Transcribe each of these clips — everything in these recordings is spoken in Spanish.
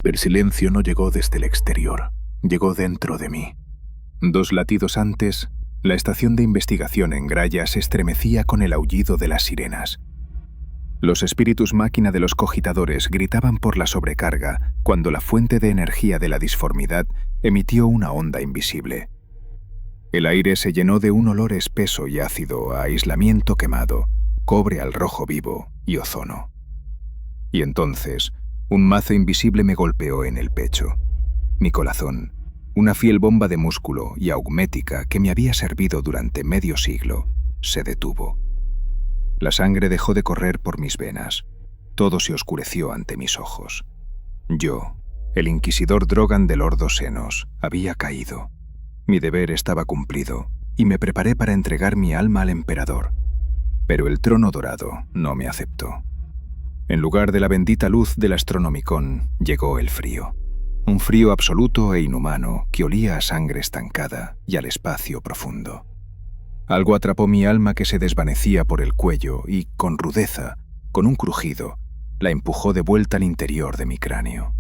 El silencio no llegó desde el exterior, llegó dentro de mí. 2 latidos antes, la estación de investigación en Graya se estremecía con el aullido de las sirenas. Los espíritus máquina de los cogitadores gritaban por la sobrecarga cuando la fuente de energía de la disformidad emitió una onda invisible. El aire se llenó de un olor espeso y ácido a aislamiento quemado, cobre al rojo vivo y ozono. Y entonces, un mazo invisible me golpeó en el pecho. Mi corazón, una fiel bomba de músculo y augmética que me había servido durante medio siglo, se detuvo. La sangre dejó de correr por mis venas. Todo se oscureció ante mis ojos. Yo, el inquisidor Drogan del Ordo Senos, había caído. Mi deber estaba cumplido, y me preparé para entregar mi alma al emperador. Pero el trono dorado no me aceptó. En lugar de la bendita luz del Astronomicon, llegó el frío. Un frío absoluto e inhumano que olía a sangre estancada y al espacio profundo. Algo atrapó mi alma que se desvanecía por el cuello y, con rudeza, con un crujido, la empujó de vuelta al interior de mi cráneo.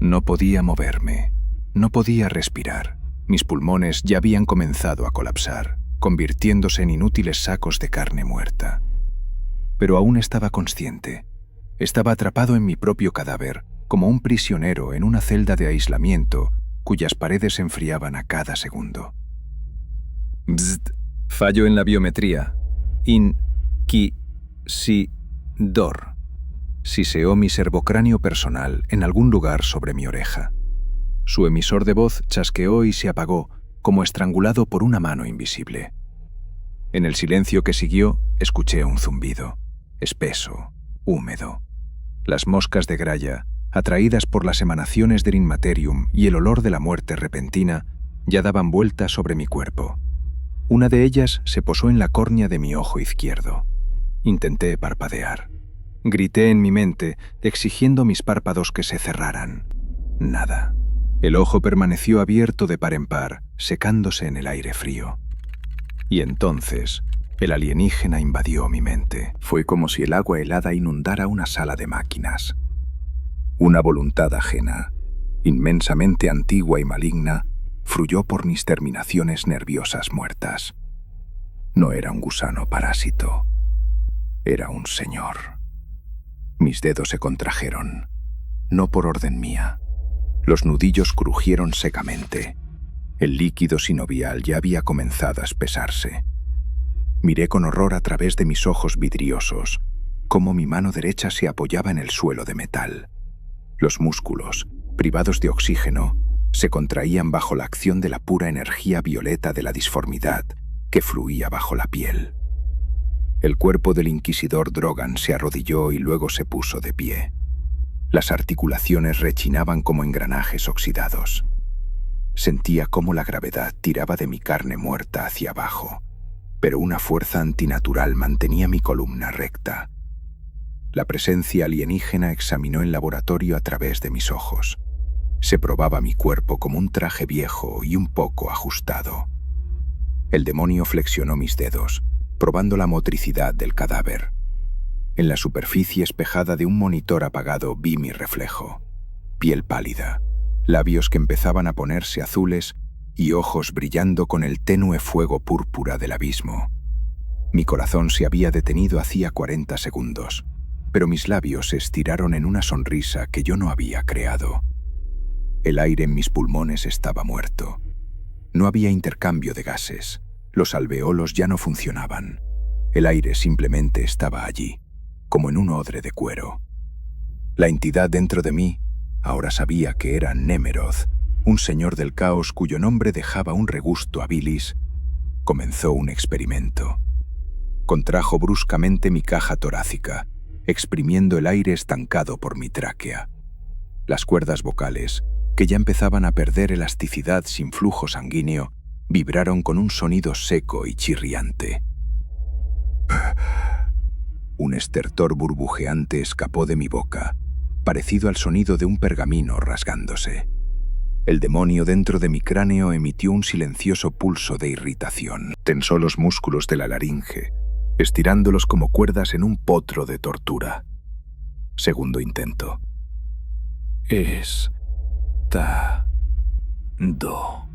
No podía moverme, no podía respirar. Mis pulmones ya habían comenzado a colapsar, convirtiéndose en inútiles sacos de carne muerta. Pero aún estaba consciente. Estaba atrapado en mi propio cadáver, como un prisionero en una celda de aislamiento cuyas paredes se enfriaban a cada segundo. Bzzt. Fallo en la biometría. Inquisidor. Siseó mi servocráneo personal en algún lugar sobre mi oreja. Su emisor de voz chasqueó y se apagó, como estrangulado por una mano invisible. En el silencio que siguió, escuché un zumbido, espeso, húmedo. Las moscas de Graya, atraídas por las emanaciones del Inmaterium y el olor de la muerte repentina, ya daban vueltas sobre mi cuerpo. Una de ellas se posó en la córnea de mi ojo izquierdo. Intenté parpadear. Grité en mi mente, exigiendo mis párpados que se cerraran. Nada. El ojo permaneció abierto de par en par, secándose en el aire frío. Y entonces, el alienígena invadió mi mente. Fue como si el agua helada inundara una sala de máquinas. Una voluntad ajena, inmensamente antigua y maligna, fluyó por mis terminaciones nerviosas muertas. No era un gusano parásito. Era un señor. Mis dedos se contrajeron, no por orden mía. Los nudillos crujieron secamente. El líquido sinovial ya había comenzado a espesarse. Miré con horror a través de mis ojos vidriosos, cómo mi mano derecha se apoyaba en el suelo de metal. Los músculos, privados de oxígeno, se contraían bajo la acción de la pura energía violeta de la disformidad que fluía bajo la piel. El cuerpo del inquisidor Drogan se arrodilló y luego se puso de pie. Las articulaciones rechinaban como engranajes oxidados. Sentía cómo la gravedad tiraba de mi carne muerta hacia abajo, pero una fuerza antinatural mantenía mi columna recta. La presencia alienígena examinó el laboratorio a través de mis ojos. Se probaba mi cuerpo como un traje viejo y un poco ajustado. El demonio flexionó mis dedos, probando la motricidad del cadáver. En la superficie espejada de un monitor apagado vi mi reflejo. Piel pálida, labios que empezaban a ponerse azules y ojos brillando con el tenue fuego púrpura del abismo. Mi corazón se había detenido hacía 40 segundos, pero mis labios se estiraron en una sonrisa que yo no había creado. El aire en mis pulmones estaba muerto. No había intercambio de gases. Los alveolos ya no funcionaban. El aire simplemente estaba allí, como en un odre de cuero. La entidad dentro de mí ahora sabía que era Nemeroth, un señor del caos cuyo nombre dejaba un regusto a bilis. Comenzó un experimento. Contrajo bruscamente mi caja torácica, exprimiendo el aire estancado por mi tráquea. Las cuerdas vocales, que ya empezaban a perder elasticidad sin flujo sanguíneo, vibraron con un sonido seco y chirriante. Un estertor burbujeante escapó de mi boca, parecido al sonido de un pergamino rasgándose. El demonio dentro de mi cráneo emitió un silencioso pulso de irritación. Tensó los músculos de la laringe, estirándolos como cuerdas en un potro de tortura. Segundo intento. Do.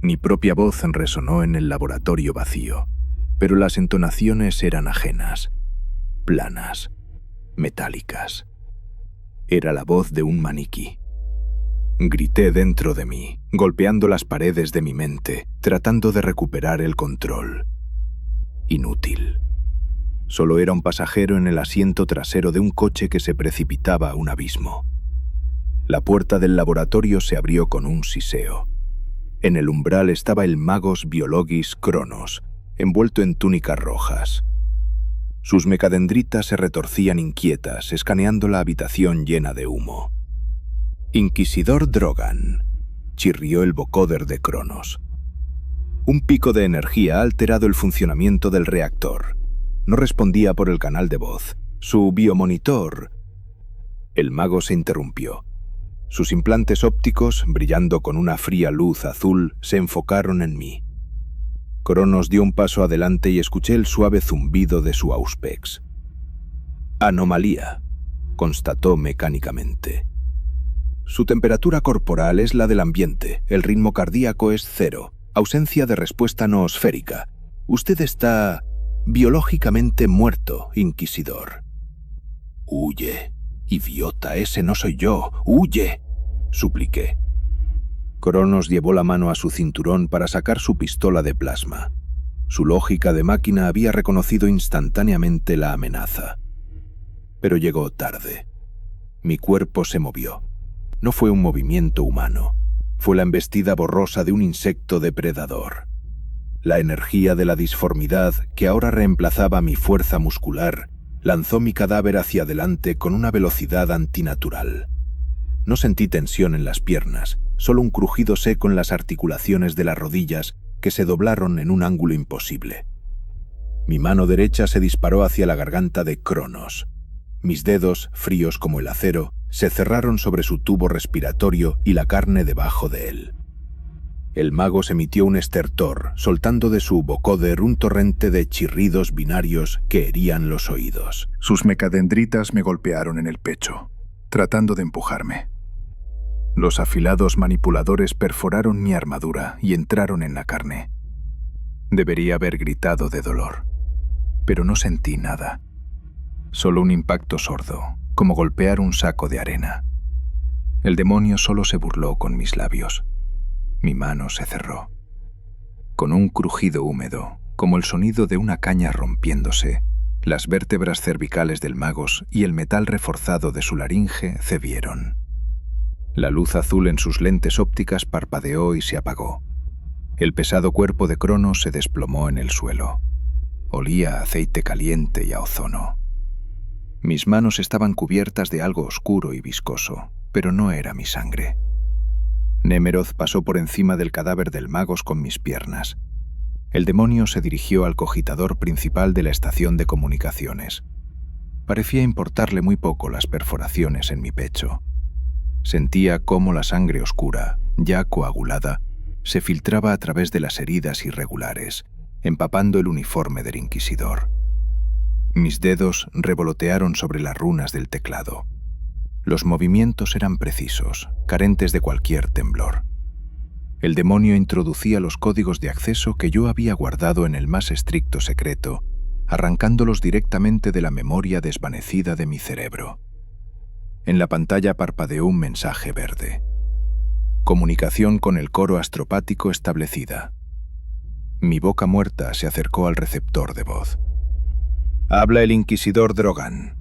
Mi propia voz resonó en el laboratorio vacío, pero las entonaciones eran ajenas, planas, metálicas. Era la voz de un maniquí. Grité dentro de mí, golpeando las paredes de mi mente, tratando de recuperar el control. Inútil. Solo era un pasajero en el asiento trasero de un coche que se precipitaba a un abismo. La puerta del laboratorio se abrió con un siseo. En el umbral estaba el Magos Biologis Cronos, envuelto en túnicas rojas. Sus mecadendritas se retorcían inquietas, escaneando la habitación llena de humo. «Inquisidor Drogan», chirrió el vocoder de Cronos. Un pico de energía ha alterado el funcionamiento del reactor. No respondía por el canal de voz. Su biomonitor... El mago se interrumpió. Sus implantes ópticos, brillando con una fría luz azul, se enfocaron en mí. Cronos dio un paso adelante y escuché el suave zumbido de su auspex. «Anomalía», constató mecánicamente. «Su temperatura corporal es la del ambiente, el ritmo cardíaco es 0, ausencia de respuesta noosférica. Usted está biológicamente muerto, Inquisidor». «Huye, idiota, ese no soy yo, huye», supliqué. Cronos llevó la mano a su cinturón para sacar su pistola de plasma. Su lógica de máquina había reconocido instantáneamente la amenaza. Pero llegó tarde. Mi cuerpo se movió. No fue un movimiento humano. Fue la embestida borrosa de un insecto depredador. La energía de la disformidad, que ahora reemplazaba mi fuerza muscular, lanzó mi cadáver hacia adelante con una velocidad antinatural. No sentí tensión en las piernas, solo un crujido seco en las articulaciones de las rodillas que se doblaron en un ángulo imposible. Mi mano derecha se disparó hacia la garganta de Cronos. Mis dedos, fríos como el acero, se cerraron sobre su tubo respiratorio y la carne debajo de él. El mago emitió un estertor, soltando de su vocoder un torrente de chirridos binarios que herían los oídos. Sus mecadendritas me golpearon en el pecho, tratando de empujarme. Los afilados manipuladores perforaron mi armadura y entraron en la carne. Debería haber gritado de dolor, pero no sentí nada. Solo un impacto sordo, como golpear un saco de arena. El demonio solo se burló con mis labios. Mi mano se cerró. Con un crujido húmedo, como el sonido de una caña rompiéndose, las vértebras cervicales del magos y el metal reforzado de su laringe cedieron. La luz azul en sus lentes ópticas parpadeó y se apagó. El pesado cuerpo de Cronos se desplomó en el suelo. Olía a aceite caliente y a ozono. Mis manos estaban cubiertas de algo oscuro y viscoso, pero no era mi sangre. Nemeroth pasó por encima del cadáver del magos con mis piernas. El demonio se dirigió al cogitador principal de la estación de comunicaciones. Parecía importarle muy poco las perforaciones en mi pecho. Sentía cómo la sangre oscura, ya coagulada, se filtraba a través de las heridas irregulares, empapando el uniforme del inquisidor. Mis dedos revolotearon sobre las runas del teclado. Los movimientos eran precisos, carentes de cualquier temblor. El demonio introducía los códigos de acceso que yo había guardado en el más estricto secreto, arrancándolos directamente de la memoria desvanecida de mi cerebro. En la pantalla parpadeó un mensaje verde. Comunicación con el coro astropático establecida. Mi boca muerta se acercó al receptor de voz. «Habla el inquisidor Drogan»,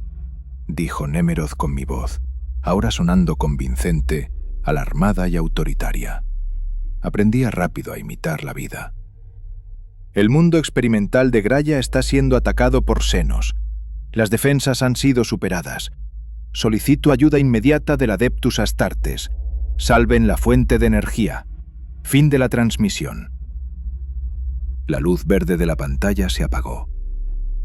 dijo Nemeroth con mi voz, ahora sonando convincente, alarmada y autoritaria. Aprendía rápido a imitar la vida. «El mundo experimental de Graya está siendo atacado por Xenos. Las defensas han sido superadas. Solicito ayuda inmediata del Adeptus Astartes. Salven la fuente de energía. Fin de la transmisión». La luz verde de la pantalla se apagó.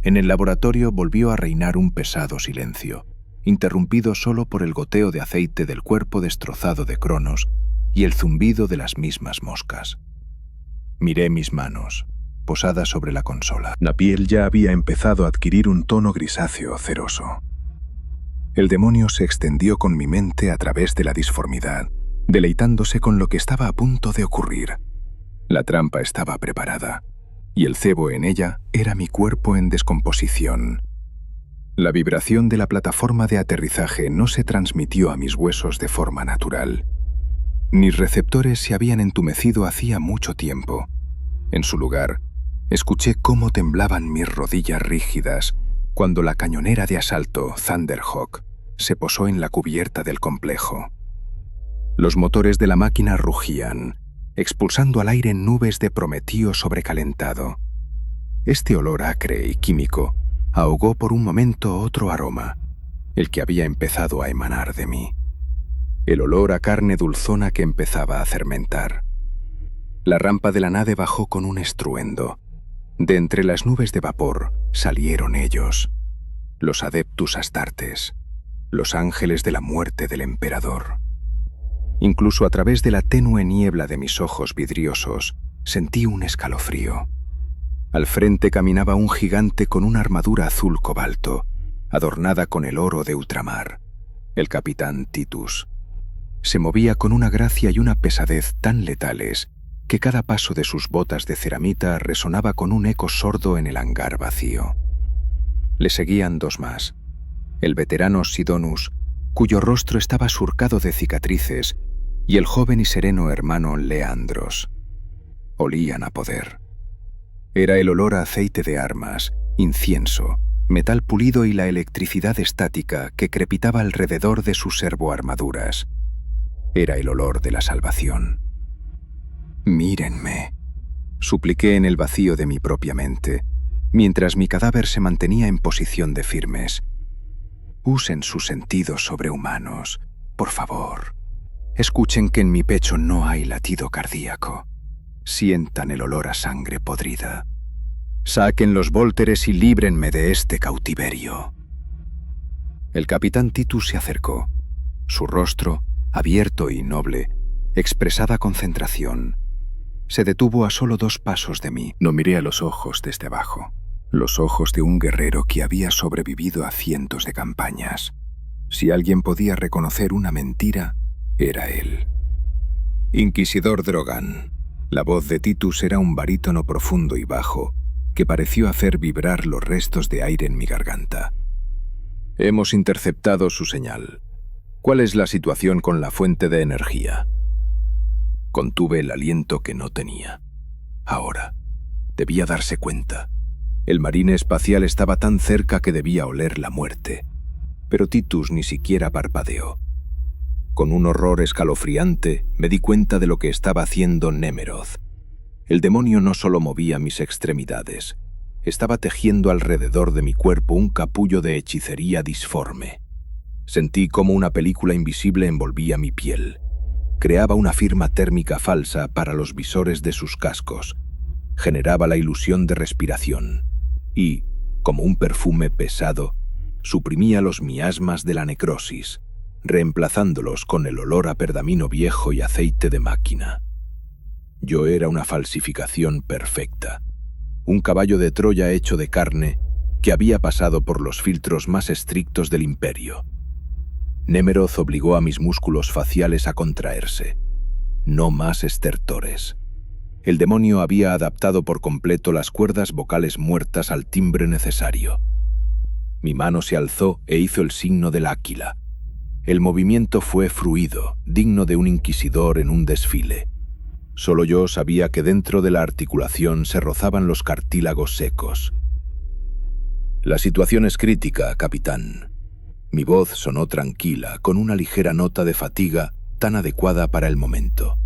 En el laboratorio volvió a reinar un pesado silencio, interrumpido solo por el goteo de aceite del cuerpo destrozado de Cronos y el zumbido de las mismas moscas. Miré mis manos, posadas sobre la consola. La piel ya había empezado a adquirir un tono grisáceo ceroso. El demonio se extendió con mi mente a través de la disformidad, deleitándose con lo que estaba a punto de ocurrir. La trampa estaba preparada, y el cebo en ella era mi cuerpo en descomposición. La vibración de la plataforma de aterrizaje no se transmitió a mis huesos de forma natural. Mis receptores se habían entumecido hacía mucho tiempo. En su lugar, escuché cómo temblaban mis rodillas rígidas cuando la cañonera de asalto Thunderhawk se posó en la cubierta del complejo. Los motores de la máquina rugían, expulsando al aire nubes de prometeo sobrecalentado. Este olor acre y químico ahogó por un momento otro aroma, el que había empezado a emanar de mí. El olor a carne dulzona que empezaba a fermentar. La rampa de la nave bajó con un estruendo. De entre las nubes de vapor salieron ellos, los Adeptus Astartes, los ángeles de la muerte del emperador. Incluso a través de la tenue niebla de mis ojos vidriosos, sentí un escalofrío. Al frente caminaba un gigante con una armadura azul cobalto, adornada con el oro de ultramar, el capitán Titus. Se movía con una gracia y una pesadez tan letales que cada paso de sus botas de ceramita resonaba con un eco sordo en el hangar vacío. Le seguían dos más. El veterano Sidonus, cuyo rostro estaba surcado de cicatrices, y el joven y sereno hermano Leandros. Olían a poder. Era el olor a aceite de armas, incienso, metal pulido y la electricidad estática que crepitaba alrededor de sus servoarmaduras. Era el olor de la salvación. «Mírenme», supliqué en el vacío de mi propia mente, mientras mi cadáver se mantenía en posición de firmes. «Usen sus sentidos sobrehumanos, por favor. Escuchen que en mi pecho no hay latido cardíaco. Sientan el olor a sangre podrida. Saquen los vólteres y líbrenme de este cautiverio». El capitán Titus se acercó. Su rostro, abierto y noble, expresaba concentración. Se detuvo a solo 2 pasos de mí. Lo miré a los ojos desde abajo. Los ojos de un guerrero que había sobrevivido a cientos de campañas. Si alguien podía reconocer una mentira, era él. Inquisidor Drogan. La voz de Titus era un barítono profundo y bajo, que pareció hacer vibrar los restos de aire en mi garganta. Hemos interceptado su señal. ¿Cuál es la situación con la fuente de energía? Contuve el aliento que no tenía. Ahora, debía darse cuenta. El marine espacial estaba tan cerca que debía oler la muerte. Pero Titus ni siquiera parpadeó. Con un horror escalofriante, me di cuenta de lo que estaba haciendo Nemeroth. El demonio no solo movía mis extremidades, estaba tejiendo alrededor de mi cuerpo un capullo de hechicería disforme. Sentí como una película invisible envolvía mi piel. Creaba una firma térmica falsa para los visores de sus cascos. Generaba la ilusión de respiración. Y, como un perfume pesado, suprimía los miasmas de la necrosis, reemplazándolos con el olor a pergamino viejo y aceite de máquina. Yo era una falsificación perfecta, un caballo de Troya hecho de carne que había pasado por los filtros más estrictos del imperio. Nemeroth obligó a mis músculos faciales a contraerse. No más estertores. El demonio había adaptado por completo las cuerdas vocales muertas al timbre necesario. Mi mano se alzó e hizo el signo del águila. El movimiento fue fluido, digno de un inquisidor en un desfile. Solo yo sabía que dentro de la articulación se rozaban los cartílagos secos. La situación es crítica, capitán. Mi voz sonó tranquila, con una ligera nota de fatiga tan adecuada para el momento.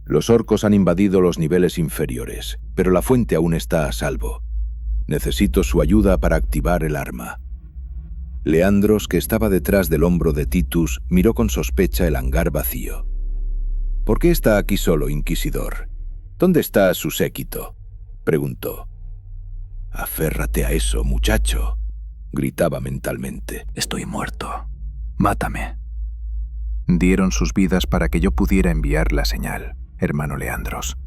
Los orcos han invadido los niveles inferiores, pero la fuente aún está a salvo. Necesito su ayuda para activar el arma. Leandros, que estaba detrás del hombro de Titus, miró con sospecha el hangar vacío. «¿Por qué está aquí solo, Inquisidor? ¿Dónde está su séquito?», preguntó. «Aférrate a eso, muchacho», gritaba mentalmente. «Estoy muerto. Mátame». «Dieron sus vidas para que yo pudiera enviar la señal, hermano Leandros»,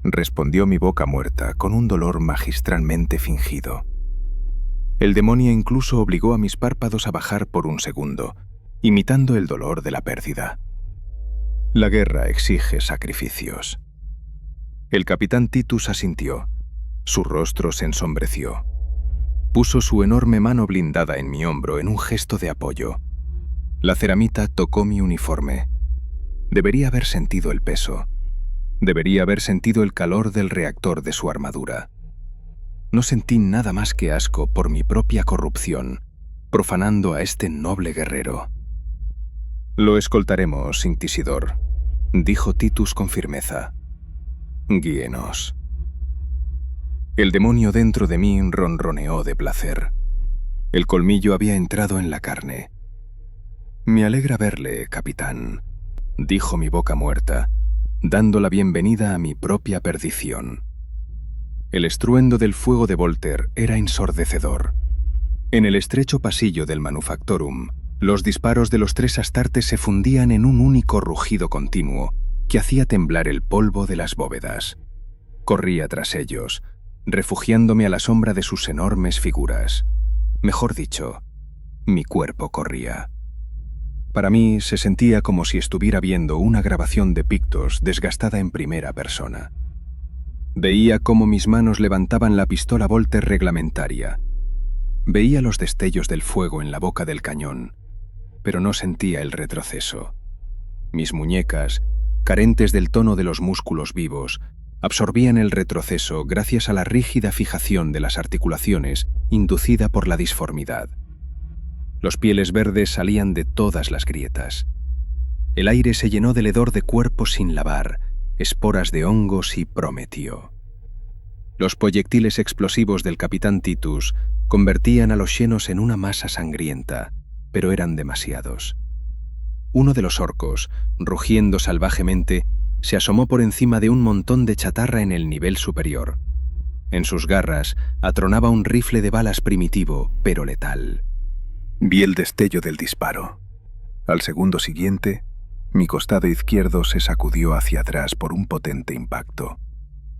respondió mi boca muerta con un dolor magistralmente fingido. El demonio incluso obligó a mis párpados a bajar por un segundo, imitando el dolor de la pérdida. La guerra exige sacrificios. El capitán Titus asintió. Su rostro se ensombreció. Puso su enorme mano blindada en mi hombro en un gesto de apoyo. La ceramita tocó mi uniforme. Debería haber sentido el peso. Debería haber sentido el calor del reactor de su armadura. No sentí nada más que asco por mi propia corrupción, profanando a este noble guerrero. «Lo escoltaremos, inquisidor», dijo Titus con firmeza. «Guíenos». El demonio dentro de mí ronroneó de placer. El colmillo había entrado en la carne. «Me alegra verle, capitán», dijo mi boca muerta, dando la bienvenida a mi propia perdición. El estruendo del fuego de Volter era ensordecedor. En el estrecho pasillo del Manufactorum, los disparos de los 3 astartes se fundían en un único rugido continuo que hacía temblar el polvo de las bóvedas. Corría tras ellos, refugiándome a la sombra de sus enormes figuras. Mejor dicho, mi cuerpo corría. Para mí se sentía como si estuviera viendo una grabación de Pictos desgastada en primera persona. Veía cómo mis manos levantaban la pistola Volter reglamentaria. Veía los destellos del fuego en la boca del cañón, pero no sentía el retroceso. Mis muñecas, carentes del tono de los músculos vivos, absorbían el retroceso gracias a la rígida fijación de las articulaciones inducida por la disformidad. Los pieles verdes salían de todas las grietas. El aire se llenó del hedor de cuerpos sin lavar, esporas de hongos y prometio. Los proyectiles explosivos del capitán Titus convertían a los xenos en una masa sangrienta, pero eran demasiados. Uno de los orcos, rugiendo salvajemente, se asomó por encima de un montón de chatarra en el nivel superior. En sus garras atronaba un rifle de balas primitivo, pero letal. Vi el destello del disparo. Al segundo siguiente, mi costado izquierdo se sacudió hacia atrás por un potente impacto.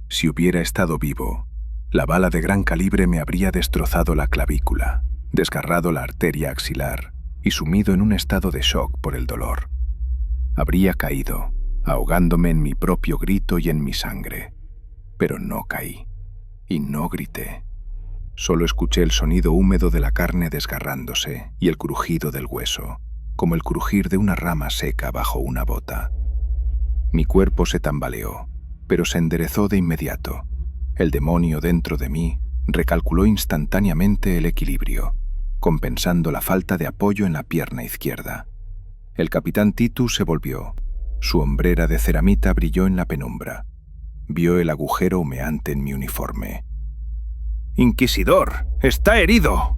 Si hubiera estado vivo, la bala de gran calibre me habría destrozado la clavícula, desgarrado la arteria axilar y sumido en un estado de shock por el dolor. Habría caído, ahogándome en mi propio grito y en mi sangre. Pero no caí, y no grité. Solo escuché el sonido húmedo de la carne desgarrándose y el crujido del hueso, como el crujir de una rama seca bajo una bota. Mi cuerpo se tambaleó, pero se enderezó de inmediato. El demonio dentro de mí recalculó instantáneamente el equilibrio, compensando la falta de apoyo en la pierna izquierda. El capitán Titus se volvió. Su hombrera de ceramita brilló en la penumbra. Vio el agujero humeante en mi uniforme. «¡Inquisidor! ¡Está herido!»,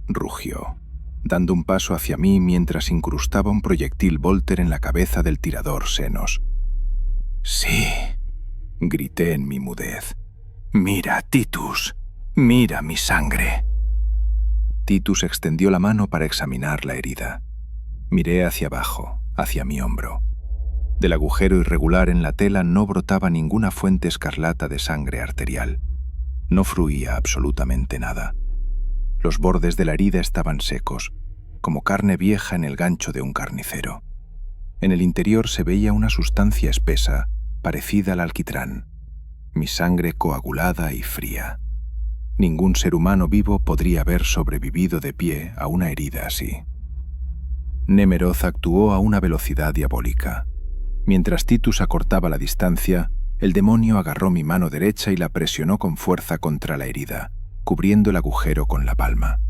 rugió, dando un paso hacia mí mientras incrustaba un proyectil Volter en la cabeza del tirador Xenos. «Sí», grité en mi mudez. «Mira, Titus, mira mi sangre». Titus extendió la mano para examinar la herida. Miré hacia abajo, hacia mi hombro. Del agujero irregular en la tela no brotaba ninguna fuente escarlata de sangre arterial. No fluía absolutamente nada. Los bordes de la herida estaban secos, como carne vieja en el gancho de un carnicero. En el interior se veía una sustancia espesa, parecida al alquitrán. Mi sangre coagulada y fría. Ningún ser humano vivo podría haber sobrevivido de pie a una herida así. Nemeroth actuó a una velocidad diabólica. Mientras Titus acortaba la distancia, el demonio agarró mi mano derecha y la presionó con fuerza contra la herida, cubriendo el agujero con la palma.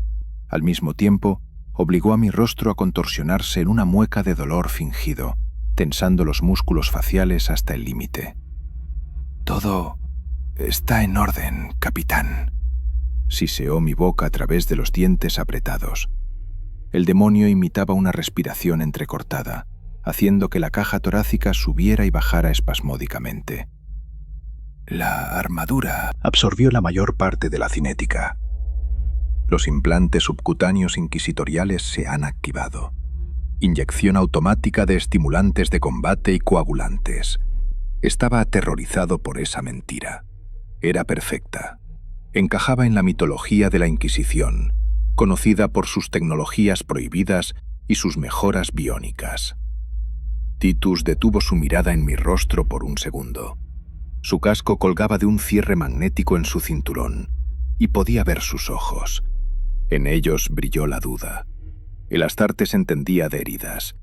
Al mismo tiempo, obligó a mi rostro a contorsionarse en una mueca de dolor fingido, tensando los músculos faciales hasta el límite. «Todo está en orden, capitán», siseó mi boca a través de los dientes apretados. El demonio imitaba una respiración entrecortada, haciendo que la caja torácica subiera y bajara espasmódicamente. «La armadura absorbió la mayor parte de la cinética. Los implantes subcutáneos inquisitoriales se han activado. Inyección automática de estimulantes de combate y coagulantes. Estaba aterrorizado por esa mentira. Era perfecta. encajaba en la mitología de la Inquisición, conocida por sus tecnologías prohibidas y sus mejoras biónicas. Titus detuvo su mirada en mi rostro por un segundo. Su casco colgaba de un cierre magnético en su cinturón, y podía ver sus ojos. En ellos brilló la duda. El Astarte se entendía de heridas.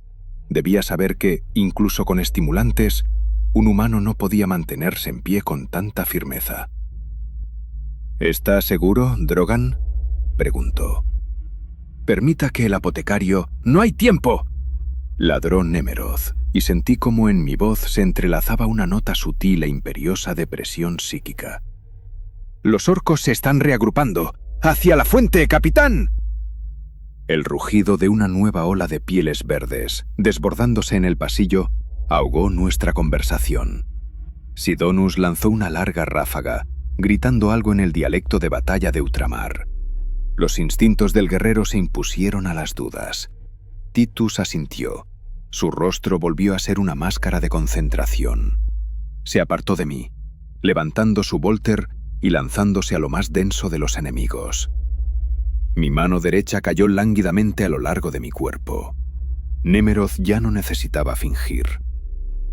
Debía saber que, incluso con estimulantes, un humano no podía mantenerse en pie con tanta firmeza. ¿Está seguro, Drogan?, preguntó. «Permita que el apotecario...» «¡No hay tiempo!», ladró Nemeroth, y sentí como en mi voz se entrelazaba una nota sutil e imperiosa de presión psíquica. «Los orcos se están reagrupando. ¡Hacia la fuente, capitán!». El rugido de una nueva ola de pieles verdes, desbordándose en el pasillo, ahogó nuestra conversación. Sidonus lanzó una larga ráfaga, gritando algo en el dialecto de batalla de ultramar. Los instintos del guerrero se impusieron a las dudas. Titus asintió. Su rostro volvió a ser una máscara de concentración. Se apartó de mí, levantando su volter y lanzándose a lo más denso de los enemigos. Mi mano derecha cayó lánguidamente a lo largo de mi cuerpo. Nemeroth ya no necesitaba fingir.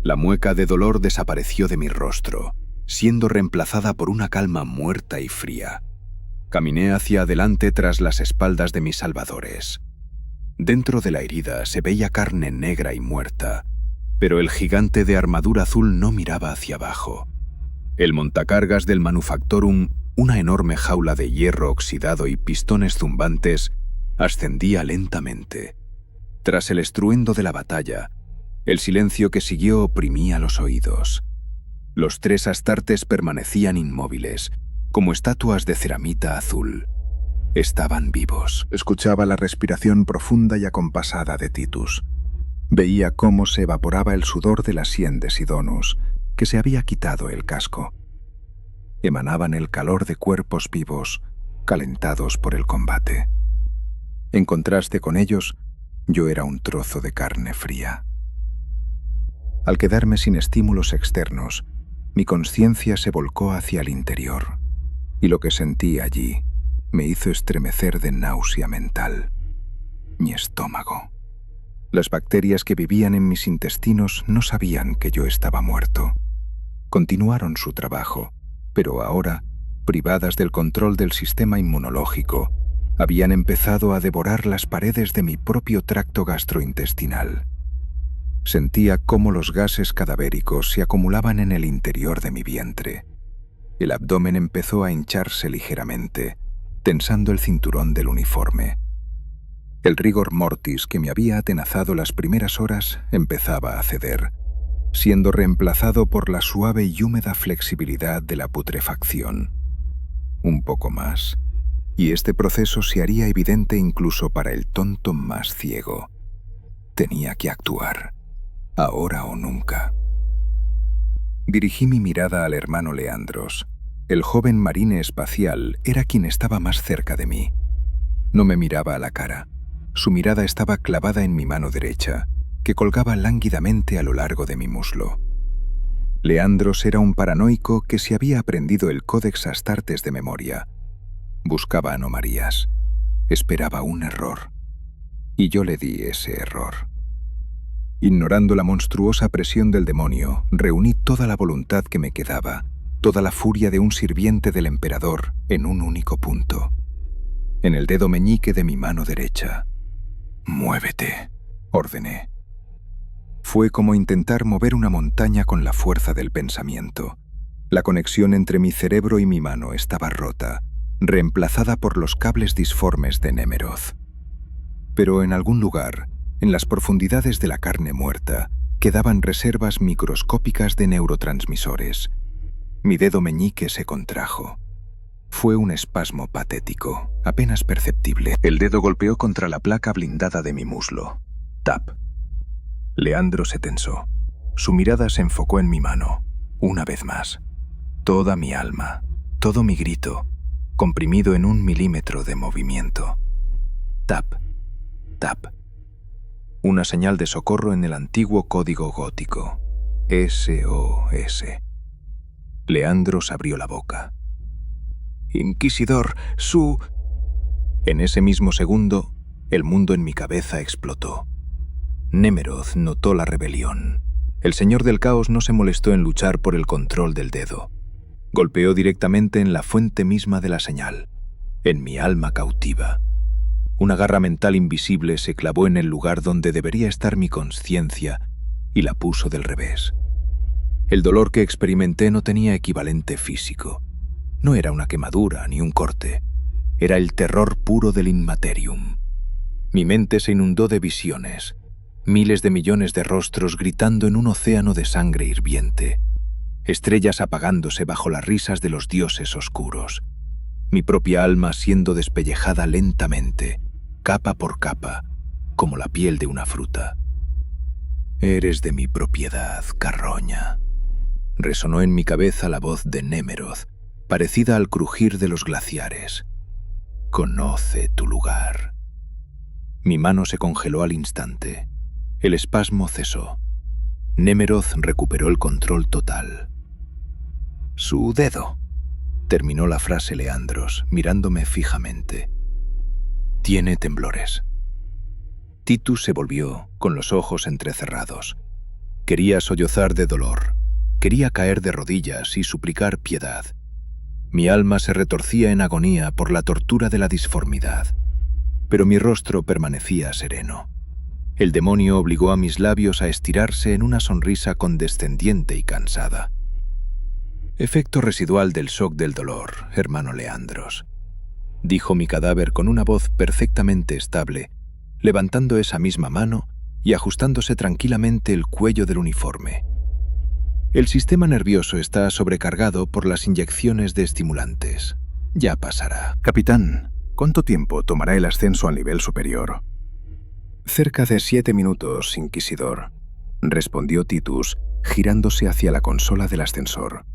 La mueca de dolor desapareció de mi rostro, siendo reemplazada por una calma muerta y fría. Caminé hacia adelante tras las espaldas de mis salvadores. Dentro de la herida se veía carne negra y muerta, pero el gigante de armadura azul no miraba hacia abajo. El montacargas del Manufactorum, una enorme jaula de hierro oxidado y pistones zumbantes, ascendía lentamente. Tras el estruendo de la batalla, el silencio que siguió oprimía los oídos. Los 3 astartes permanecían inmóviles, como estatuas de ceramita azul. Estaban vivos. Escuchaba la respiración profunda y acompasada de Titus. Veía cómo se evaporaba el sudor de la sien de Sidonus, que se había quitado el casco. Emanaban el calor de cuerpos vivos, calentados por el combate. En contraste con ellos, yo era un trozo de carne fría. Al quedarme sin estímulos externos, mi conciencia se volcó hacia el interior, y lo que sentí allí me hizo estremecer de náusea mental. Mi estómago. Las bacterias que vivían en mis intestinos no sabían que yo estaba muerto. Continuaron su trabajo, pero ahora, privadas del control del sistema inmunológico, habían empezado a devorar las paredes de mi propio tracto gastrointestinal. Sentía cómo los gases cadavéricos se acumulaban en el interior de mi vientre. El abdomen empezó a hincharse ligeramente, tensando el cinturón del uniforme. El rigor mortis que me había atenazado las primeras horas empezaba a ceder, siendo reemplazado por la suave y húmeda flexibilidad de la putrefacción. Un poco más, y este proceso se haría evidente incluso para el tonto más ciego. Tenía que actuar, ahora o nunca. Dirigí mi mirada al hermano Leandros. El joven marine espacial era quien estaba más cerca de mí. No me miraba a la cara. Su mirada estaba clavada en mi mano derecha, que colgaba lánguidamente a lo largo de mi muslo. Leandros era un paranoico que se había aprendido el Códex Astartes de memoria. Buscaba anomalías. Esperaba un error. Y yo le di ese error. Ignorando la monstruosa presión del demonio, reuní toda la voluntad que me quedaba, toda la furia de un sirviente del emperador en un único punto. En el dedo meñique de mi mano derecha. «Muévete», ordené. Fue como intentar mover una montaña con la fuerza del pensamiento. La conexión entre mi cerebro y mi mano estaba rota, reemplazada por los cables disformes de Nemeroth. Pero en algún lugar, en las profundidades de la carne muerta, quedaban reservas microscópicas de neurotransmisores. Mi dedo meñique se contrajo. Fue un espasmo patético, apenas perceptible. El dedo golpeó contra la placa blindada de mi muslo. Tap. Leandro se tensó. Su mirada se enfocó en mi mano, una vez más. Toda mi alma, todo mi grito, comprimido en 1 milímetro de movimiento. Tap. Tap. Una señal de socorro en el antiguo código gótico. SOS. Leandros abrió la boca. Inquisidor, su... En ese mismo segundo, el mundo en mi cabeza explotó. Nemeroth notó la rebelión. El Señor del Caos no se molestó en luchar por el control del dedo. Golpeó directamente en la fuente misma de la señal, en mi alma cautiva. Una garra mental invisible se clavó en el lugar donde debería estar mi conciencia y la puso del revés. El dolor que experimenté no tenía equivalente físico. No era una quemadura ni un corte. Era el terror puro del Inmaterium. Mi mente se inundó de visiones, miles de millones de rostros gritando en un océano de sangre hirviente, estrellas apagándose bajo las risas de los dioses oscuros, mi propia alma siendo despellejada lentamente, capa por capa, como la piel de una fruta. «Eres de mi propiedad, carroña», resonó en mi cabeza la voz de Nemeroth, parecida al crujir de los glaciares. «Conoce tu lugar». Mi mano se congeló al instante. El espasmo cesó. Nemeroth recuperó el control total. «Su dedo», terminó la frase Leandros, mirándome fijamente. «Tiene temblores». Titus se volvió, con los ojos entrecerrados. Quería sollozar de dolor. Quería caer de rodillas y suplicar piedad. Mi alma se retorcía en agonía por la tortura de la disformidad. Pero mi rostro permanecía sereno. El demonio obligó a mis labios a estirarse en una sonrisa condescendiente y cansada. «Efecto residual del shock del dolor, hermano Leandros», dijo mi cadáver con una voz perfectamente estable, levantando esa misma mano y ajustándose tranquilamente el cuello del uniforme. «El sistema nervioso está sobrecargado por las inyecciones de estimulantes. Ya pasará». «Capitán, ¿cuánto tiempo tomará el ascenso al nivel superior?» «Cerca de 7 minutos, Inquisidor», respondió Titus, girándose hacia la consola del ascensor.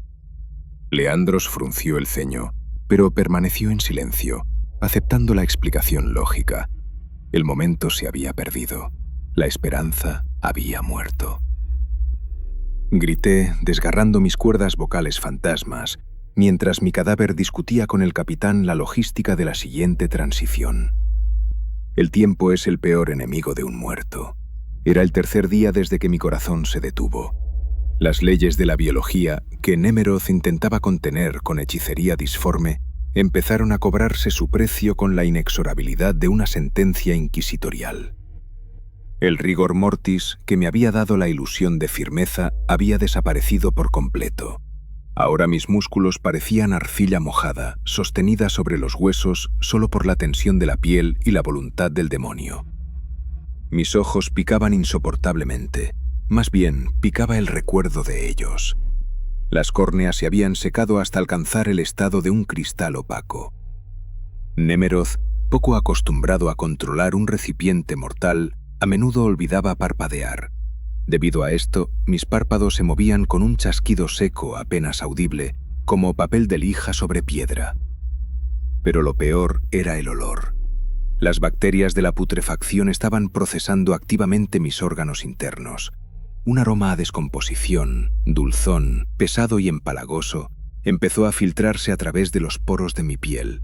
Leandros frunció el ceño, pero permaneció en silencio, aceptando la explicación lógica. El momento se había perdido. La esperanza había muerto. Grité, desgarrando mis cuerdas vocales fantasmas, mientras mi cadáver discutía con el capitán la logística de la siguiente transición. El tiempo es el peor enemigo de un muerto. Era el tercer día desde que mi corazón se detuvo. Las leyes de la biología, que Nemeroth intentaba contener con hechicería disforme, empezaron a cobrarse su precio con la inexorabilidad de una sentencia inquisitorial. El rigor mortis, que me había dado la ilusión de firmeza, había desaparecido por completo. Ahora mis músculos parecían arcilla mojada, sostenida sobre los huesos solo por la tensión de la piel y la voluntad del demonio. Mis ojos picaban insoportablemente, más bien picaba el recuerdo de ellos. Las córneas se habían secado hasta alcanzar el estado de un cristal opaco. Nemeroth, poco acostumbrado a controlar un recipiente mortal, a menudo olvidaba parpadear. Debido a esto, mis párpados se movían con un chasquido seco apenas audible, como papel de lija sobre piedra. Pero lo peor era el olor. Las bacterias de la putrefacción estaban procesando activamente mis órganos internos. Un aroma a descomposición, dulzón, pesado y empalagoso, empezó a filtrarse a través de los poros de mi piel.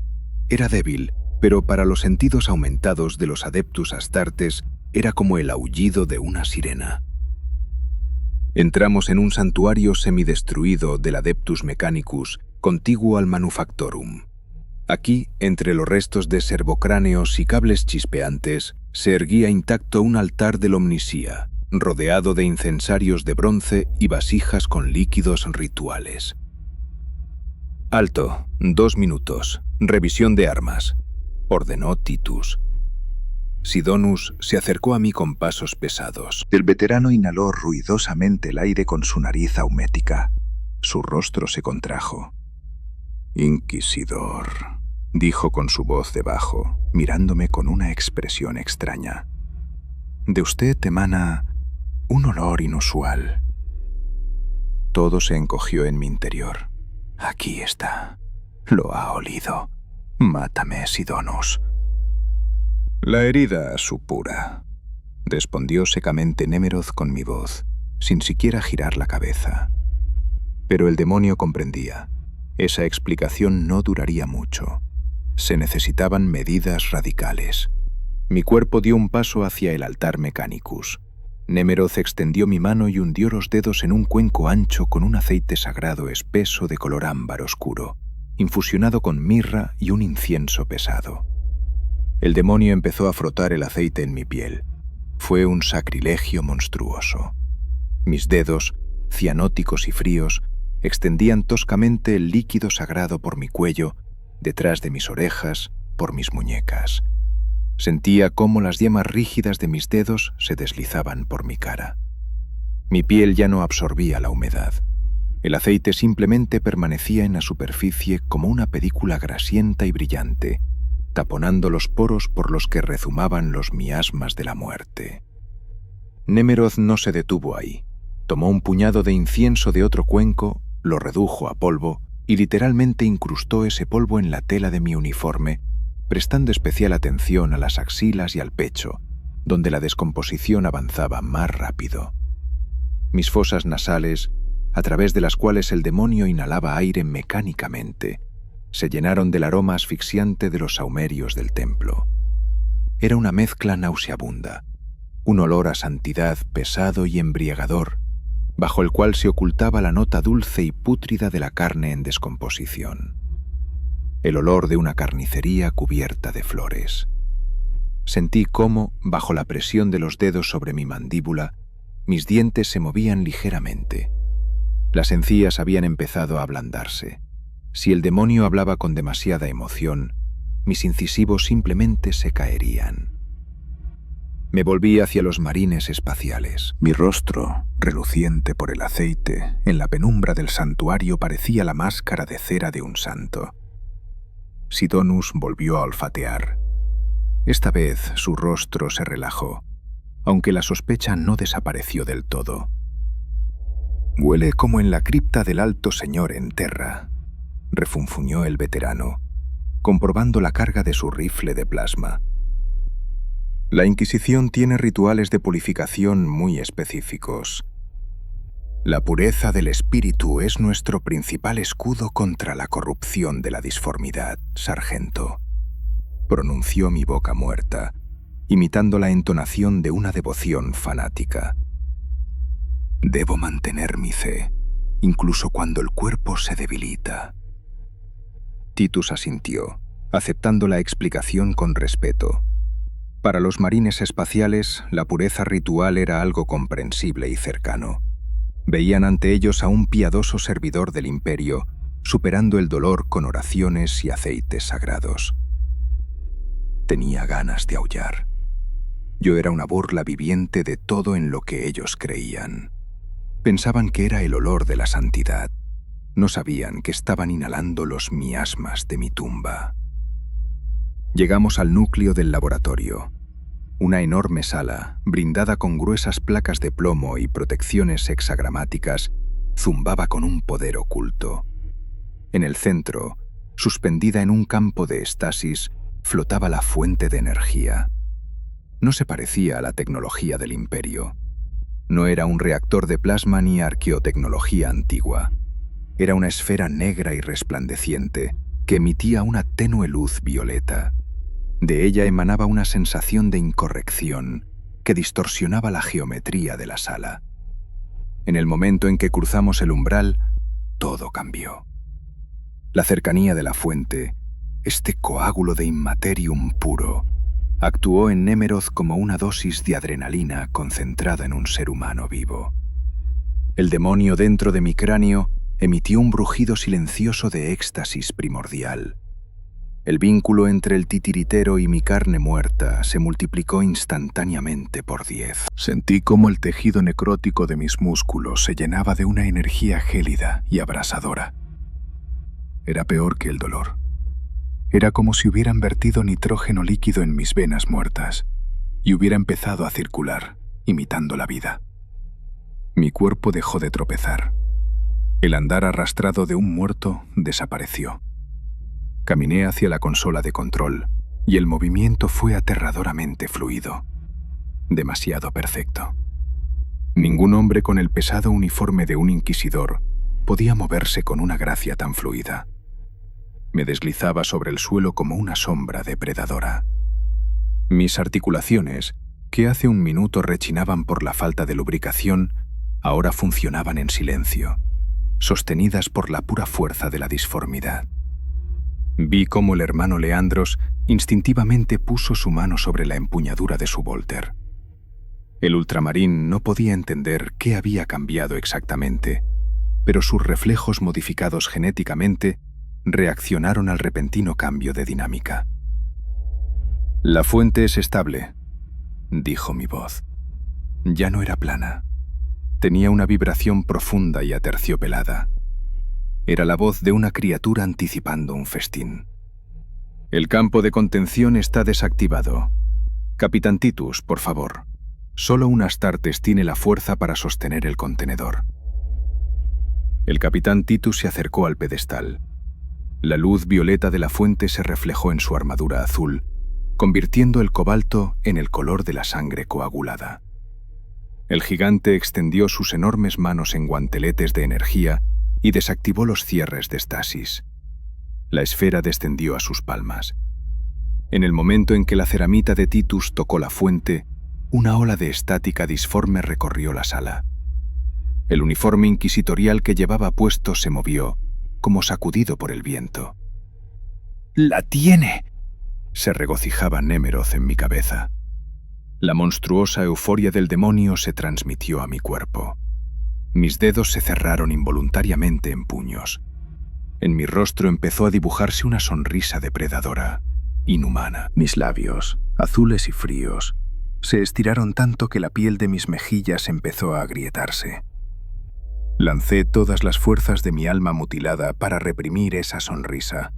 Era débil, pero para los sentidos aumentados de los Adeptus Astartes era como el aullido de una sirena. Entramos en un santuario semidestruido del Adeptus Mechanicus, contiguo al Manufactorum. Aquí, entre los restos de servocráneos y cables chispeantes, se erguía intacto un altar del Omnisía, rodeado de incensarios de bronce y vasijas con líquidos rituales. «Alto, 2 minutos. Revisión de armas», ordenó Titus. Sidonus se acercó a mí con pasos pesados. El veterano inhaló ruidosamente el aire con su nariz aumética. Su rostro se contrajo. «Inquisidor», dijo con su voz de bajo, mirándome con una expresión extraña. «De usted emana un olor inusual». Todo se encogió en mi interior. «Aquí está. Lo ha olido. Mátame, Sidonus». «La herida supura», respondió secamente Nemeroth con mi voz, sin siquiera girar la cabeza. Pero el demonio comprendía. Esa explicación no duraría mucho. Se necesitaban medidas radicales. Mi cuerpo dio un paso hacia el altar mechanicus. Nemeroth extendió mi mano y hundió los dedos en un cuenco ancho con un aceite sagrado espeso de color ámbar oscuro, infusionado con mirra y un incienso pesado. El demonio empezó a frotar el aceite en mi piel. Fue un sacrilegio monstruoso. Mis dedos, cianóticos y fríos, extendían toscamente el líquido sagrado por mi cuello, detrás de mis orejas, por mis muñecas. Sentía cómo las yemas rígidas de mis dedos se deslizaban por mi cara. Mi piel ya no absorbía la humedad. El aceite simplemente permanecía en la superficie como una película grasienta y brillante, taponando los poros por los que rezumaban los miasmas de la muerte. Nemeroth no se detuvo ahí. Tomó un puñado de incienso de otro cuenco, lo redujo a polvo y literalmente incrustó ese polvo en la tela de mi uniforme, prestando especial atención a las axilas y al pecho, donde la descomposición avanzaba más rápido. Mis fosas nasales, a través de las cuales el demonio inhalaba aire mecánicamente, se llenaron del aroma asfixiante de los sahumerios del templo. Era una mezcla nauseabunda, un olor a santidad pesado y embriagador, bajo el cual se ocultaba la nota dulce y pútrida de la carne en descomposición. El olor de una carnicería cubierta de flores. Sentí cómo, bajo la presión de los dedos sobre mi mandíbula, mis dientes se movían ligeramente. Las encías habían empezado a ablandarse. Si el demonio hablaba con demasiada emoción, mis incisivos simplemente se caerían. Me volví hacia los marines espaciales. Mi rostro, reluciente por el aceite, en la penumbra del santuario parecía la máscara de cera de un santo. Sidonus volvió a olfatear. Esta vez su rostro se relajó, aunque la sospecha no desapareció del todo. «Huele como en la cripta del Alto Señor en Terra», refunfuñó el veterano, comprobando la carga de su rifle de plasma. «La Inquisición tiene rituales de purificación muy específicos. La pureza del espíritu es nuestro principal escudo contra la corrupción de la disformidad, sargento», pronunció mi boca muerta, imitando la entonación de una devoción fanática. «Debo mantener mi fe, incluso cuando el cuerpo se debilita». Titus asintió, aceptando la explicación con respeto. Para los marines espaciales, la pureza ritual era algo comprensible y cercano. Veían ante ellos a un piadoso servidor del imperio, superando el dolor con oraciones y aceites sagrados. Tenía ganas de aullar. Yo era una burla viviente de todo en lo que ellos creían. Pensaban que era el olor de la santidad. No sabían que estaban inhalando los miasmas de mi tumba. Llegamos al núcleo del laboratorio. Una enorme sala, brindada con gruesas placas de plomo y protecciones hexagramáticas, zumbaba con un poder oculto. En el centro, suspendida en un campo de estasis, flotaba la fuente de energía. No se parecía a la tecnología del imperio. No era un reactor de plasma ni arqueotecnología antigua. Era una esfera negra y resplandeciente que emitía una tenue luz violeta. De ella emanaba una sensación de incorrección que distorsionaba la geometría de la sala. En el momento en que cruzamos el umbral, todo cambió. La cercanía de la fuente, este coágulo de inmaterium puro, actuó en Nemeroth como una dosis de adrenalina concentrada en un ser humano vivo. El demonio dentro de mi cráneo emitió un brujido silencioso de éxtasis primordial. El vínculo entre el titiritero y mi carne muerta se multiplicó instantáneamente por 10. Sentí cómo el tejido necrótico de mis músculos se llenaba de una energía gélida y abrasadora. Era peor que el dolor. Era como si hubieran vertido nitrógeno líquido en mis venas muertas y hubiera empezado a circular, imitando la vida. Mi cuerpo dejó de tropezar. El andar arrastrado de un muerto desapareció. Caminé hacia la consola de control y el movimiento fue aterradoramente fluido. Demasiado perfecto. Ningún hombre con el pesado uniforme de un inquisidor podía moverse con una gracia tan fluida. Me deslizaba sobre el suelo como una sombra depredadora. Mis articulaciones, que hace un minuto rechinaban por la falta de lubricación, ahora funcionaban en silencio, sostenidas por la pura fuerza de la disformidad. Vi cómo el hermano Leandros instintivamente puso su mano sobre la empuñadura de su Walter. El ultramarín no podía entender qué había cambiado exactamente, pero sus reflejos modificados genéticamente reaccionaron al repentino cambio de dinámica. «La fuente es estable», dijo mi voz. Ya no era plana. Tenía una vibración profunda y aterciopelada. Era la voz de una criatura anticipando un festín. «El campo de contención está desactivado. Capitán Titus, por favor. Solo un Astartes tiene la fuerza para sostener el contenedor». El capitán Titus se acercó al pedestal. La luz violeta de la fuente se reflejó en su armadura azul, convirtiendo el cobalto en el color de la sangre coagulada. El gigante extendió sus enormes manos en guanteletes de energía y desactivó los cierres de estasis. La esfera descendió a sus palmas. En el momento en que la ceramita de Titus tocó la fuente, una ola de estática disforme recorrió la sala. El uniforme inquisitorial que llevaba puesto se movió, como sacudido por el viento. «¡La tiene!», se regocijaba Nemeroth en mi cabeza. La monstruosa euforia del demonio se transmitió a mi cuerpo. Mis dedos se cerraron involuntariamente en puños. En mi rostro empezó a dibujarse una sonrisa depredadora, inhumana. Mis labios, azules y fríos, se estiraron tanto que la piel de mis mejillas empezó a agrietarse. Lancé todas las fuerzas de mi alma mutilada para reprimir esa sonrisa.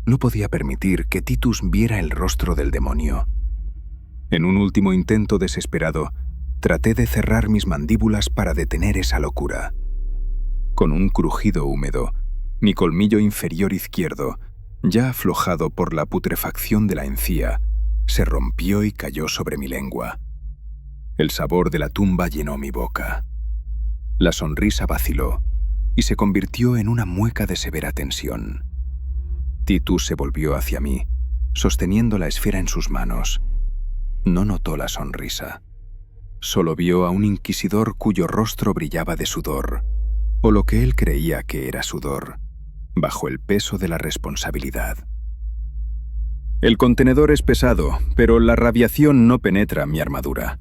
No podía permitir que Titus viera el rostro del demonio. En un último intento desesperado, traté de cerrar mis mandíbulas para detener esa locura. Con un crujido húmedo, mi colmillo inferior izquierdo, ya aflojado por la putrefacción de la encía, se rompió y cayó sobre mi lengua. El sabor de la tumba llenó mi boca. La sonrisa vaciló y se convirtió en una mueca de severa tensión. Titus se volvió hacia mí, sosteniendo la esfera en sus manos. No notó la sonrisa. Solo vio a un inquisidor cuyo rostro brillaba de sudor, o lo que él creía que era sudor, bajo el peso de la responsabilidad. «El contenedor es pesado, pero la radiación no penetra mi armadura»,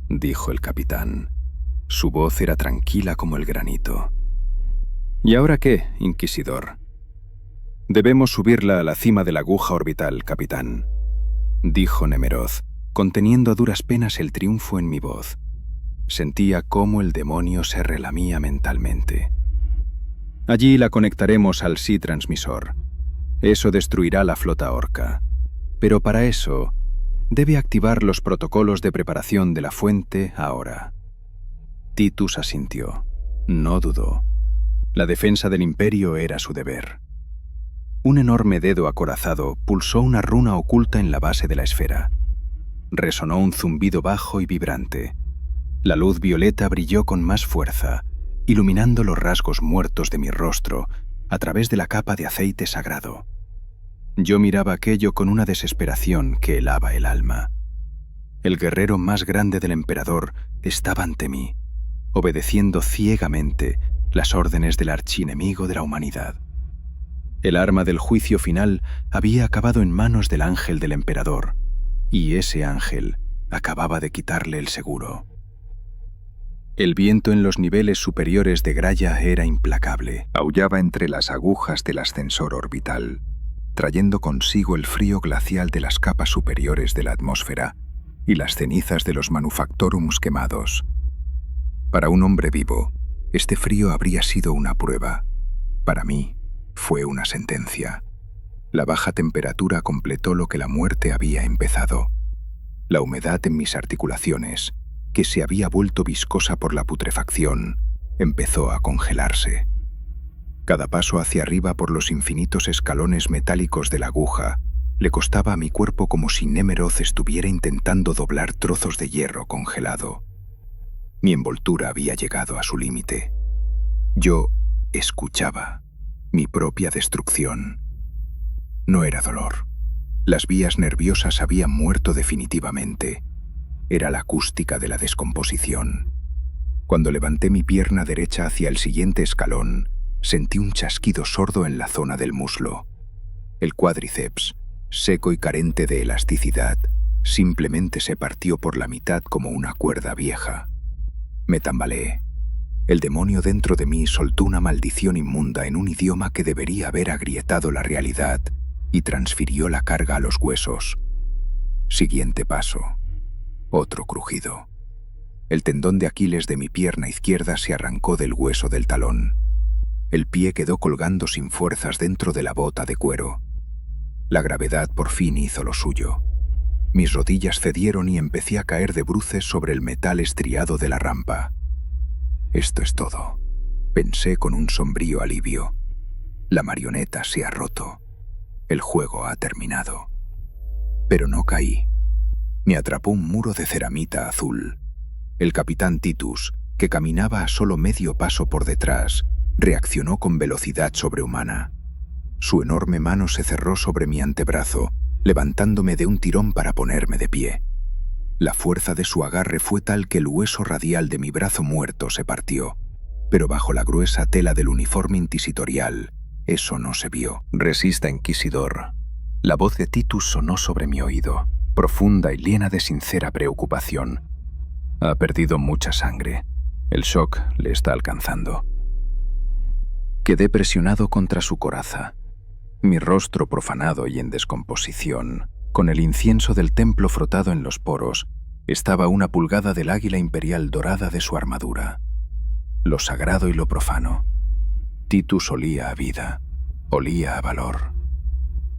dijo el capitán. Su voz era tranquila como el granito. «¿Y ahora qué, inquisidor?» «Debemos subirla a la cima de la aguja orbital, capitán», dijo Nemeroth, conteniendo a duras penas el triunfo en mi voz. Sentía cómo el demonio se relamía mentalmente. «Allí la conectaremos al sí-transmisor. Eso destruirá la flota orca. Pero para eso, debe activar los protocolos de preparación de la fuente ahora». Titus asintió. No dudó. La defensa del imperio era su deber. Un enorme dedo acorazado pulsó una runa oculta en la base de la esfera. Resonó un zumbido bajo y vibrante. La luz violeta brilló con más fuerza, iluminando los rasgos muertos de mi rostro a través de la capa de aceite sagrado. Yo miraba aquello con una desesperación que helaba el alma. El guerrero más grande del emperador estaba ante mí, obedeciendo ciegamente las órdenes del archienemigo de la humanidad. El arma del juicio final había acabado en manos del ángel del emperador, y ese ángel acababa de quitarle el seguro. El viento en los niveles superiores de Graia era implacable. Aullaba entre las agujas del ascensor orbital, trayendo consigo el frío glacial de las capas superiores de la atmósfera y las cenizas de los manufactorums quemados. Para un hombre vivo, este frío habría sido una prueba. Para mí, fue una sentencia. La baja temperatura completó lo que la muerte había empezado. La humedad en mis articulaciones, que se había vuelto viscosa por la putrefacción, empezó a congelarse. Cada paso hacia arriba por los infinitos escalones metálicos de la aguja le costaba a mi cuerpo como si Nemeroth estuviera intentando doblar trozos de hierro congelado. Mi envoltura había llegado a su límite. Yo Escuchaba mi propia destrucción. No era dolor. Las vías nerviosas habían muerto definitivamente. Era la acústica de la descomposición. Cuando levanté mi pierna derecha hacia el siguiente escalón, sentí un chasquido sordo en la zona del muslo. El cuádriceps, seco y carente de elasticidad, simplemente se partió por la mitad como una cuerda vieja. Me tambaleé. El demonio dentro de mí soltó una maldición inmunda en un idioma que debería haber agrietado la realidad y transfirió la carga a los huesos. Siguiente paso. Otro crujido. El tendón de Aquiles de mi pierna izquierda se arrancó del hueso del talón. El pie quedó colgando sin fuerzas dentro de la bota de cuero. La gravedad por fin hizo lo suyo. Mis rodillas cedieron y empecé a caer de bruces sobre el metal estriado de la rampa. Esto es todo, pensé con un sombrío alivio. La marioneta se ha roto. El juego ha terminado. Pero no caí. Me atrapó un muro de ceramita azul. El capitán Titus, que caminaba a solo medio paso por detrás, reaccionó con velocidad sobrehumana. Su enorme mano se cerró sobre mi antebrazo, levantándome de un tirón para ponerme de pie. La fuerza de su agarre fue tal que el hueso radial de mi brazo muerto se partió, pero bajo la gruesa tela del uniforme inquisitorial, eso no se vio. Resista, inquisidor. La voz de Titus sonó sobre mi oído, profunda y llena de sincera preocupación. Ha perdido mucha sangre. El shock le está alcanzando. Quedé presionado contra su coraza. Mi rostro profanado y en descomposición, con el incienso del templo frotado en los poros, estaba a 1 pulgada del águila imperial dorada de su armadura. Lo sagrado y lo profano. Titus olía a vida, olía a valor.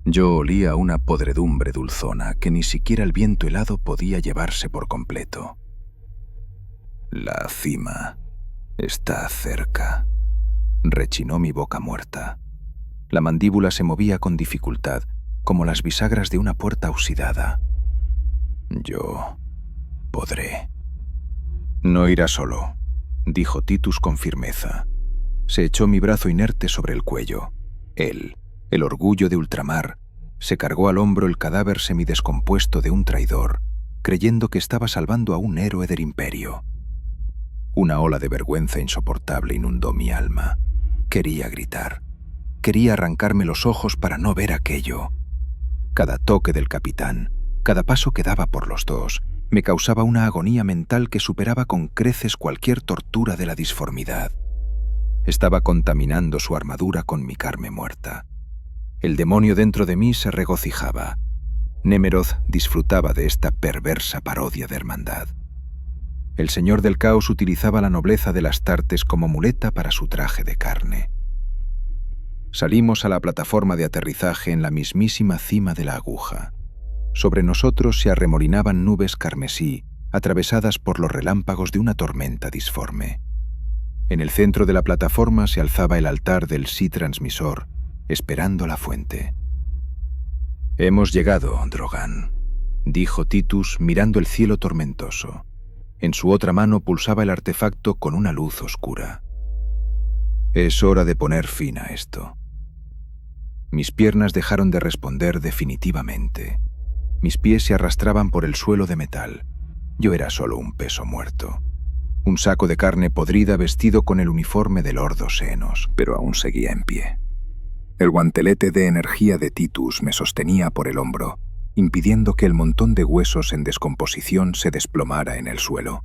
Yo olía a una podredumbre dulzona que ni siquiera el viento helado podía llevarse por completo. La cima está cerca, rechinó mi boca muerta. La mandíbula se movía con dificultad, como las bisagras de una puerta oxidada. Yo podré. No irá solo, dijo Titus con firmeza. Se echó mi brazo inerte sobre el cuello. Él, el orgullo de ultramar, se cargó al hombro el cadáver semidescompuesto de un traidor, creyendo que estaba salvando a un héroe del imperio. Una ola de vergüenza insoportable inundó mi alma. Quería gritar. Quería arrancarme los ojos para no ver aquello. Cada toque del capitán, cada paso que daba por los dos, me causaba una agonía mental que superaba con creces cualquier tortura de la disformidad. Estaba contaminando su armadura con mi carne muerta. El demonio dentro de mí se regocijaba. Nemeroth disfrutaba de esta perversa parodia de hermandad. El señor del caos utilizaba la nobleza de las Astartes como muleta para su traje de carne. Salimos a la plataforma de aterrizaje en la mismísima cima de la aguja. Sobre nosotros se arremolinaban nubes carmesí, atravesadas por los relámpagos de una tormenta disforme. En el centro de la plataforma se alzaba el altar del sí transmisor, esperando la fuente. «Hemos llegado, Drogan», dijo Titus mirando el cielo tormentoso. En su otra mano pulsaba el artefacto con una luz oscura. «Es hora de poner fin a esto». Mis piernas dejaron de responder definitivamente. Mis pies se arrastraban por el suelo de metal. Yo era solo un peso muerto. Un saco de carne podrida vestido con el uniforme de Lord Senos, pero aún seguía en pie. El guantelete de energía de Titus me sostenía por el hombro, impidiendo que el montón de huesos en descomposición se desplomara en el suelo.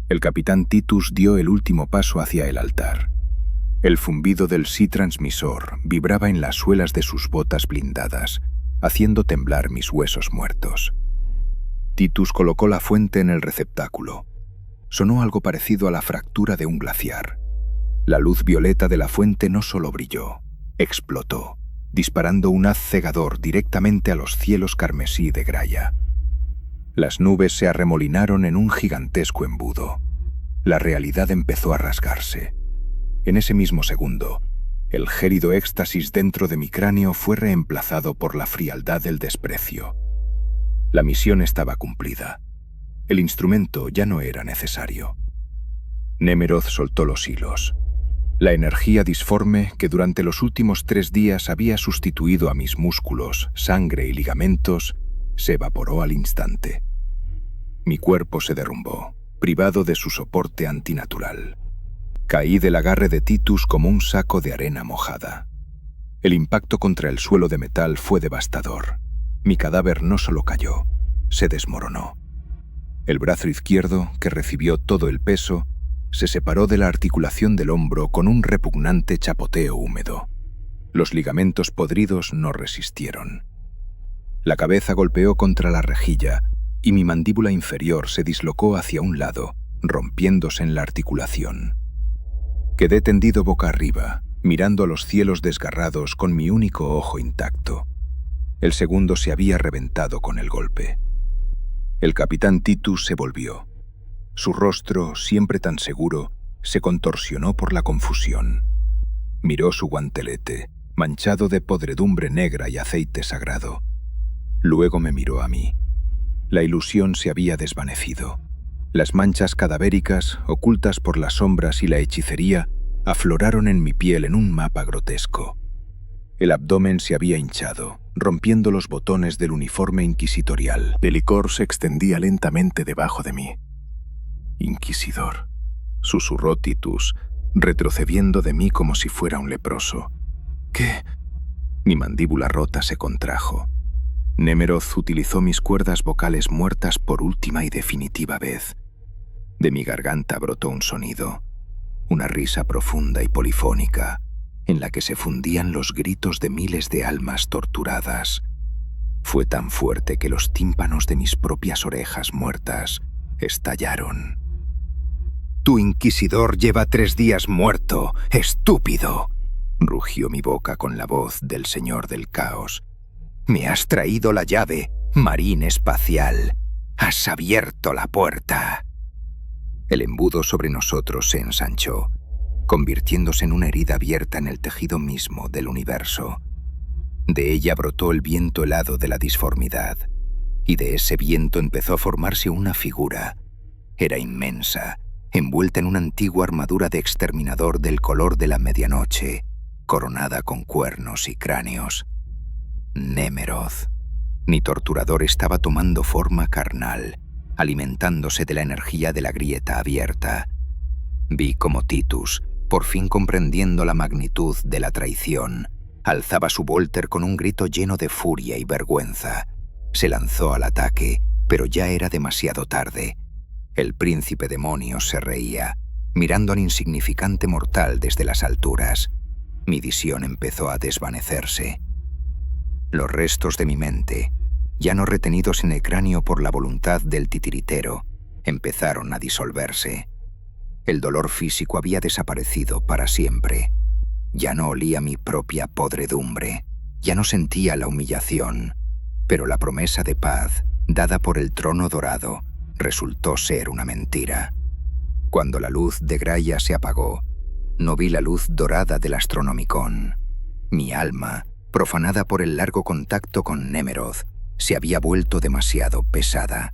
El capitán Titus dio el último paso hacia el altar. El zumbido del sí transmisor vibraba en las suelas de sus botas blindadas, haciendo temblar mis huesos muertos. Titus colocó la fuente en el receptáculo. Sonó algo parecido a la fractura de un glaciar. La luz violeta de la fuente no solo brilló, explotó, disparando un haz cegador directamente a los cielos carmesí de Graia. Las nubes se arremolinaron en un gigantesco embudo. La realidad empezó a rasgarse. En ese mismo segundo, el gélido éxtasis dentro de mi cráneo fue reemplazado por la frialdad del desprecio. La misión estaba cumplida. El instrumento ya no era necesario. Nemeroth soltó los hilos. La energía disforme que durante los últimos 3 días había sustituido a mis músculos, sangre y ligamentos, se evaporó al instante. Mi cuerpo se derrumbó, privado de su soporte antinatural. Caí del agarre de Titus como un saco de arena mojada. El impacto contra el suelo de metal fue devastador. Mi cadáver no solo cayó, se desmoronó. El brazo izquierdo, que recibió todo el peso, se separó de la articulación del hombro con un repugnante chapoteo húmedo. Los ligamentos podridos no resistieron. La cabeza golpeó contra la rejilla y mi mandíbula inferior se dislocó hacia un lado, rompiéndose en la articulación. Quedé tendido boca arriba, mirando a los cielos desgarrados con mi único ojo intacto. El segundo se había reventado con el golpe. El capitán Titus se volvió. Su rostro, siempre tan seguro, se contorsionó por la confusión. Miró su guantelete, manchado de podredumbre negra y aceite sagrado. Luego me miró a mí. La ilusión se había desvanecido. Las manchas cadavéricas, ocultas por las sombras y la hechicería, afloraron en mi piel en un mapa grotesco. El abdomen se había hinchado, rompiendo los botones del uniforme inquisitorial. El licor se extendía lentamente debajo de mí. «Inquisidor», susurró Titus, retrocediendo de mí como si fuera un leproso. «¿Qué?» Mi mandíbula rota se contrajo. Nemeroth utilizó mis cuerdas vocales muertas por última y definitiva vez. De mi garganta brotó un sonido, una risa profunda y polifónica, en la que se fundían los gritos de miles de almas torturadas. Fue tan fuerte que los tímpanos de mis propias orejas muertas estallaron. «Tu inquisidor lleva 3 días muerto, estúpido», rugió mi boca con la voz del señor del caos. «Me has traído la llave, marín espacial. Has abierto la puerta». El embudo sobre nosotros se ensanchó, convirtiéndose en una herida abierta en el tejido mismo del universo. De ella brotó el viento helado de la disformidad, y de ese viento empezó a formarse una figura. Era inmensa, envuelta en una antigua armadura de exterminador del color de la medianoche, coronada con cuernos y cráneos. Nemeroth. Mi torturador estaba tomando forma carnal, alimentándose de la energía de la grieta abierta. Vi cómo Titus, por fin comprendiendo la magnitud de la traición, alzaba su Volter con un grito lleno de furia y vergüenza. Se lanzó al ataque, pero ya era demasiado tarde. El príncipe demonio se reía, mirando al insignificante mortal desde las alturas. Mi visión empezó a desvanecerse. Los restos de mi mente, ya no retenidos en el cráneo por la voluntad del titiritero, empezaron a disolverse. El dolor físico había desaparecido para siempre. Ya no olía mi propia podredumbre, ya no sentía la humillación, pero la promesa de paz, dada por el trono dorado, resultó ser una mentira. Cuando la luz de Graia se apagó, no vi la luz dorada del Astronomicon. Mi alma, profanada por el largo contacto con Nemeroth, se había vuelto demasiado pesada.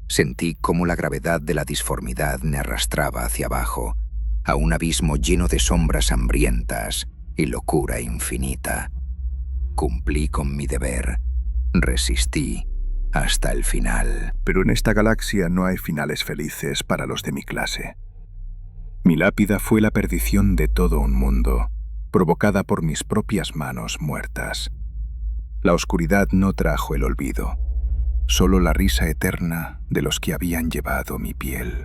Sentí cómo la gravedad de la disformidad me arrastraba hacia abajo, a un abismo lleno de sombras hambrientas y locura infinita. Cumplí con mi deber, resistí hasta el final. Pero en esta galaxia no hay finales felices para los de mi clase. Mi lápida fue la perdición de todo un mundo, provocada por mis propias manos muertas. La oscuridad no trajo el olvido, solo la risa eterna de los que habían llevado mi piel.